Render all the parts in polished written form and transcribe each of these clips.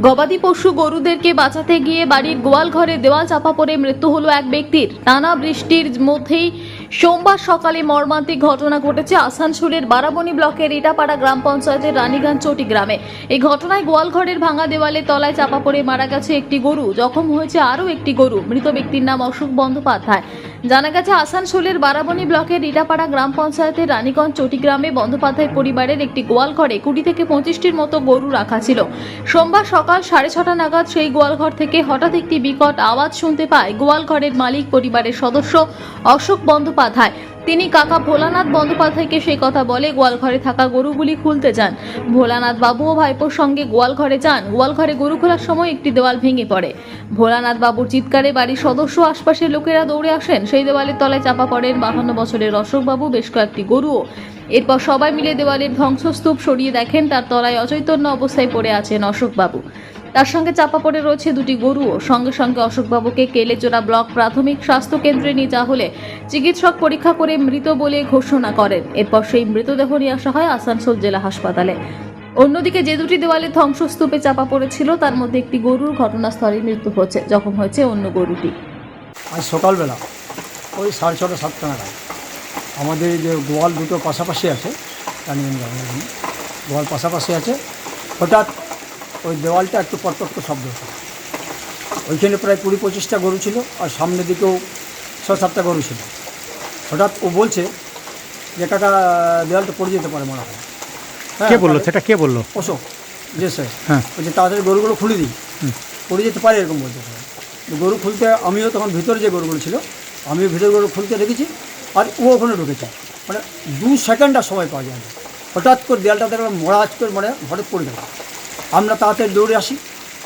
গবাদি পশু গরুদেরকে বাঁচাতে গিয়ে বাড়ির গোয়াল ঘরে দেওয়াল চাপা পড়ে মৃত্যু হলো এক ব্যক্তির। টানা বৃষ্টির মধ্যেই সোমবার সকালে মর্মান্তিক ঘটনা ঘটেছে আসানসোলের বারাবণী ব্লকের ইটাপাড়া গ্রাম পঞ্চায়েতের রানীগঞ্জ চটি গ্রামে। এই ঘটনায় গোয়াল ঘরের ভাঙা দেওয়ালের তলায় চাপা পড়ে মারা গেছে একটি গরু, জখম হয়েছে আরও একটি গরু। মৃত ব্যক্তির নাম অশোক বন্দ্যোপাধ্যায়। জানা গেছে আসানসোলের বারাবণী ব্লকের ইটাপাড়া গ্রাম পঞ্চায়েতের রানীগঞ্জ চটি গ্রামে বন্দ্যোপাধ্যায় পরিবারের একটি গোয়াল ঘরে 20 থেকে 25টির মতো গরু রাখা ছিল। সোমবার সকাল 6:30 নাগাদ সেই গোয়ালঘর থেকে হঠাৎ একটি বিকট আওয়াজ শুনতে পায় গোয়ালঘরের মালিক পরিবারের সদস্য অশোক বন্দ্যোপাধ্যায়। তিনি কাকা ভোলানাথ বন্দ্যোপাধ্যায়কে সেই কথা বলে গোয়ালঘরে থাকা গরুগুলি খুলতে যান। ভোলানাথ বাবু ও ভাইপোর সঙ্গে গোয়ালঘরে যান। গোয়ালঘরে গরু খোলার সময় একটি দেওয়াল ভেঙে পড়ে। ভোলানাথ বাবুর চিৎকারে বাড়ির সদস্য আশপাশের লোকেরা দৌড়ে আসেন। সেই দেওয়ালের তলায় চাপা পড়েন 52 বছরের অশোক বাবু, বেশ কয়েকটি গরুও। এরপর সবাই মিলে দেওয়ালের ধ্বংসস্তূপ সরিয়ে দেখেন তার তলায় অচৈতন্য অবস্থায় পড়ে আছেন অশোক বাবু। তার সঙ্গে চাপা পড়ে রয়েছে দুটি গরুও। সঙ্গে সঙ্গে অশোকবাবুকে কেলেজোড়া ব্লক প্রাথমিক স্বাস্থ্য কেন্দ্রে নিয়ে যাওয়া হলে চিকিৎসক পরীক্ষা করে মৃত বলে ঘোষণা করেন। এরপর সেই মৃতদেহ নিয়ে আসা হয় আসানসোল জেলা হাসপাতালে। অন্যদিকে যে দুটি দেওয়ালের ধ্বংসস্তূপে চাপা পড়েছিল তার মধ্যে একটি গরুর ঘটনাস্থলে মৃত্যু হয়েছে, জখম হয়েছে অন্য গরুটি। আজ সকালবেলা ওই 6:30 7টা নাগাদ আমাদের যে গোয়াল দুটো পাশাপাশি আছে, গোয়াল পাশাপাশি আছে, হঠাৎ ওই দেওয়ালটা একটু পটপট শব্দ হতো। ওইখানে প্রায় 20-25টা গরু ছিল, আর সামনের দিকেও 6-7টা গরু ছিল। হঠাৎ ও বলছে যে কাকা দেওয়ালটা পড়ে যেতে পারে মনে হয়। কে বললো সেটা? কে বললো? অশোক। যে স্যার, হ্যাঁ, বলছে তাড়াতাড়ি গরুগুলো খুলে দিই, পড়ে যেতে পারে এরকম বলতে পারে। গরু খুলতে আমিও তখন ভিতরে যে গরুগুলো ছিল আমিও ভিতরে গরু খুলতে রেখেছি, আর ও ওখানে ঢুকেছে। মানে 2 সেকেন্ড আর সময় পাওয়া যায় না। হঠাৎ করে দেয়ালটা দেখলাম মরাজ করে মানে হঠাৎ পড়ে গেল। আমরা তাড়াতাড়ি দৌড়ে আসি,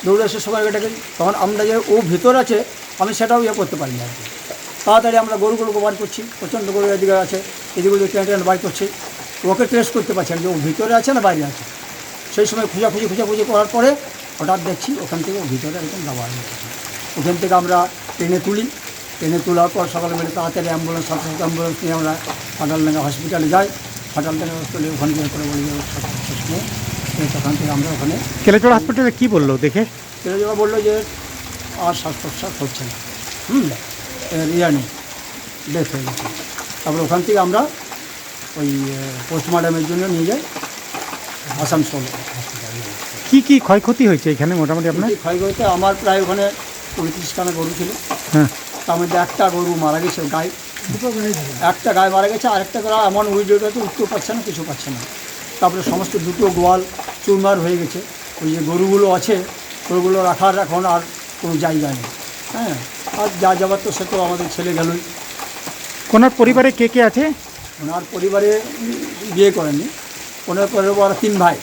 দৌড়ে এসে সবাই এটাকে, তখন আমরা যে ও ভিতরে আছে আমি সেটাও করতে পারিনি আর কি। তাড়াতাড়ি আমরা গরুগুলোকে বার করছি, প্রচণ্ড গরু এদিকে আছে, এদিকে টেনে টেনে বার করছি। ওকে ট্রেস করতে পারছি না যে ও ভিতরে আছে না বাইরে আছে। সেই সময় খোঁজাখুঁজি করার পরে হঠাৎ দেখছি ওখান থেকে ও ভিতরে একদম দাবা হয়ে গেছে। ওখান থেকে আমরা টেনে তুলি, টেনে তোলার পর সকালে মিলে তাড়াতাড়ি অ্যাম্বুলেন্স নিয়ে আমরা ফাটালডাঙ্গা হসপিটালে যাই। ফাটালডাঙ্গা হসপিটালে ওখানে গিয়ে করে বলি নিয়ে তখন থেকে আমরা ওখানে কেলেচড়া হসপিটালে কী বললো দেখে? কেলেজোড়া বললো যে আর শ্বাস প্রশ্বাস হচ্ছে না, ইয়া নেই, ডেথ হয়ে গেছে। তারপরে ওখান থেকে আমরা ওই পোস্টমর্টমের জন্য নিয়ে যাই আসানসোল হসপিটালে। কী ক্ষয়ক্ষতি হয়েছে এখানে মোটামুটি আপনার? ক্ষয়ক্ষতি আমার প্রায় ওখানে 35খানা গরু ছিল। হ্যাঁ, তার মধ্যে একটা গরু মারা গেছে, গায়ে একটা গায়ে মারা গেছে, আর একটা গরু এমন উইডোটাতে উঠতেও পারছে না, কিছু পাচ্ছে না। তারপরে সমস্ত দুটো গোয়াল চুরমার হয়ে গেছে। ওই যে গরুগুলো আছে গরুগুলো রাখার এখন আর কোনো জায়গা নেই। হ্যাঁ, আর যা যাবার তো সে তো আমাদের ছেলে গেলই। ওনার পরিবারে কে কে আছে? ওনার পরিবারে বিয়ে করেনি, ওনার পরিবার 3 ভাই।